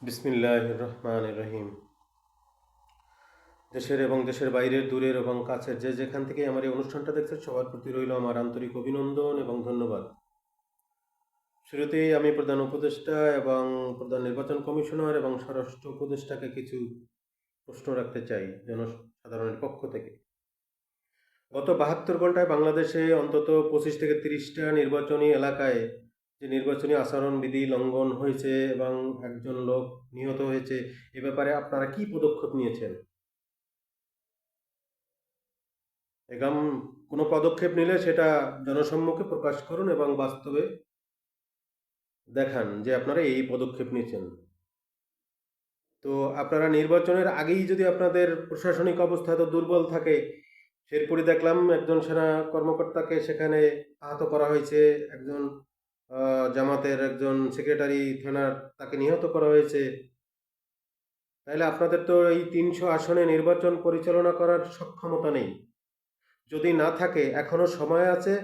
বিসমিল্লাহির রহমানির রহিম। দেশের এবং দেশের বাইরের, দূরের এবং কাছের যে যেখান থেকে আমার এই অনুষ্ঠানটা দেখছেন, সবার প্রতি রইল আমার আন্তরিক অভিনন্দন এবং ধন্যবাদ। শুরুতেই আমি প্রধান উপদেষ্টা এবং প্রধান নির্বাচন কমিশনার এবং স্বরাষ্ট্র উপদেষ্টাকে কিছু প্রশ্ন রাখতে চাই জনসাধারণের পক্ষ থেকে। গত 72 ঘন্টায় বাংলাদেশে অন্তত 25 থেকে 30টা নির্বাচনী এলাকায় যে নির্বাচনী আচরণবিধি লঙ্ঘন হয়েছে এবং একজন লোক নিহত হয়েছে, এ ব্যাপারে আপনারা কি পদক্ষেপ নিয়েছেন? এরকম কোনো পদক্ষেপ নিলে সেটা জনসম্মুখে প্রকাশ করুন এবং বাস্তবে দেখান যে আপনারা এই পদক্ষেপ নিয়েছেন। তো আপনারা নির্বাচনের আগেই যদি আপনাদের প্রশাসনিক অবস্থা এত দুর্বল থাকে, শেরপুরে দেখলাম একজন সেনা কর্মকর্তাকে সেখানে আহত করা হয়েছে, একজন জামাতের একজন সেক্রেটারি থানার তাকে নিহত করা হয়েছে। তাইলে আপনাদের তো এই ৩০০ আসনে নির্বাচন পরিচালনা করার সক্ষমতা নেই। যদি না থাকে এখনো সময় আছে।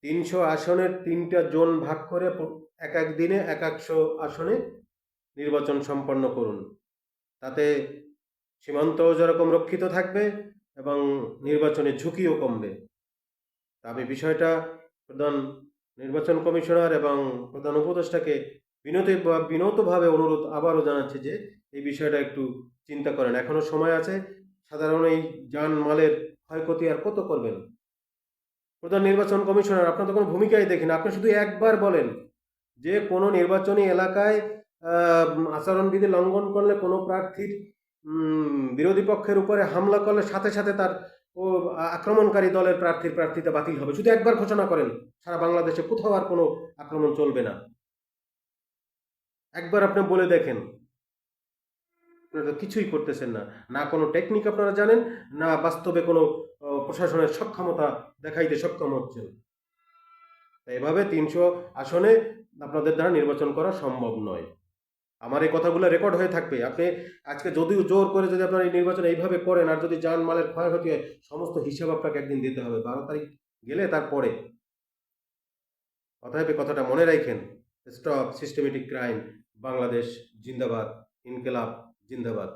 ৩০০ আসনের ৩টা জোন ভাগ করে এক এক দিনে এক একশো আসনে নির্বাচন সম্পন্ন করুন। তাতে সীমান্তও যেরকম রক্ষিত থাকবে এবং নির্বাচনের ঝুঁকিও কমবে। আমি বিষয়টা প্রধান নির্বাচন কমিশনার এবং প্রধান উপদেষ্টাকে বিনতভাবে অনুরোধ আবারও জানাচ্ছি যে এই বিষয়টা একটু চিন্তা করেন। এখনো সময় আছে। সাধারণ এই জানমালের ক্ষয়ক্ষতি আর কত করবেন? প্রধান নির্বাচন কমিশনার, আপনার তো কোনো ভূমিকাই দেখি না। আপনি শুধু একবার বলেন যে কোনো নির্বাচনী এলাকায় আচরণবিধি লঙ্ঘন করলে কোনো প্রার্থীর বিরোধী পক্ষের উপরে হামলা করলে সাথে সাথে তার আক্রমণকারী দলের প্রার্থিতা বাতিল হবে। শুধু একবার ঘোষণা করেন, সারা বাংলাদেশে কোথাও আর কোনো আক্রমণ চলবে না। একবার আপনি বলে দেখেন। আপনারা তো কিছুই করতেছেন না। না কোনো টেকনিক আপনারা জানেন, না বাস্তবে কোনো প্রশাসনের সক্ষমতা দেখাইতে সক্ষম হচ্ছেন। এভাবে ৩০০ আসনে আপনাদের দ্বারা নির্বাচন করা সম্ভব নয়। আমার এই কথাগুলো রেকর্ড হয়ে থাকবে। আপনি আজকে যদিও জোর করে যদি আপনারা এই নির্বাচন এইভাবে করেন আর যদি জানমালের ক্ষয়ক্ষতি হয়, সমস্ত হিসাব আপনাকে একদিন দিতে হবে। 12 তারিখ গেলে তারপরে। অতএব এই কথাটা মনে রাখেন। Stop systematic crime. বাংলাদেশ জিন্দাবাদ। ইনকিলাব জিন্দাবাদ।